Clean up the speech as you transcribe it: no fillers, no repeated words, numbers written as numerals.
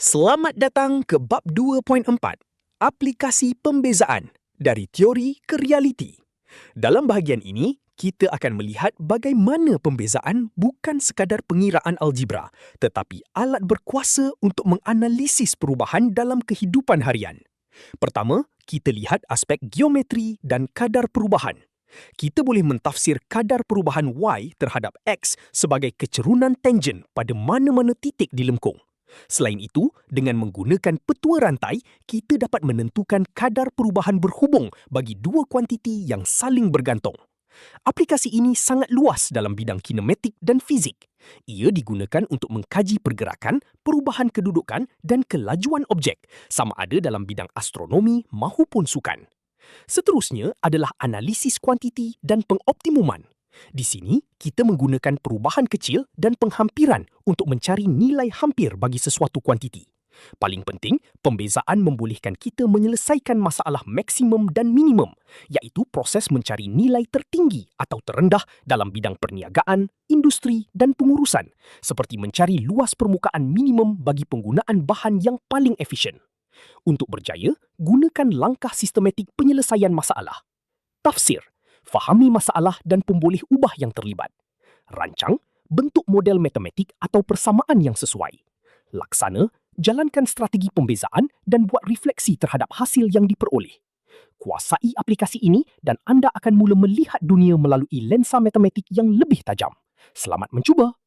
Selamat datang ke bab 2.4, aplikasi pembezaan dari teori ke realiti. Dalam bahagian ini, kita akan melihat bagaimana pembezaan bukan sekadar pengiraan algebra, tetapi alat berkuasa untuk menganalisis perubahan dalam kehidupan harian. Pertama, kita lihat aspek geometri dan kadar perubahan. Kita boleh mentafsir kadar perubahan Y terhadap X sebagai kecerunan tangent pada mana-mana titik di lengkung. Selain itu, dengan menggunakan petua rantai, kita dapat menentukan kadar perubahan berhubung bagi dua kuantiti yang saling bergantung. Aplikasi ini sangat luas dalam bidang kinematik dan fizik. Ia digunakan untuk mengkaji pergerakan, perubahan kedudukan dan kelajuan objek, sama ada dalam bidang astronomi maupun sukan. Seterusnya adalah analisis kuantiti dan pengoptimuman. Di sini, kita menggunakan perubahan kecil dan penghampiran untuk mencari nilai hampir bagi sesuatu kuantiti. Paling penting, pembezaan membolehkan kita menyelesaikan masalah maksimum dan minimum, iaitu proses mencari nilai tertinggi atau terendah dalam bidang perniagaan, industri dan pengurusan, seperti mencari luas permukaan minimum bagi penggunaan bahan yang paling efisien. Untuk berjaya, gunakan langkah sistematik penyelesaian masalah. Tafsir, fahami masalah dan pemboleh ubah yang terlibat. Rancang, bentuk model matematik atau persamaan yang sesuai. Laksana, jalankan strategi pembezaan dan buat refleksi terhadap hasil yang diperoleh. Kuasai aplikasi ini dan anda akan mula melihat dunia melalui lensa matematik yang lebih tajam. Selamat mencuba!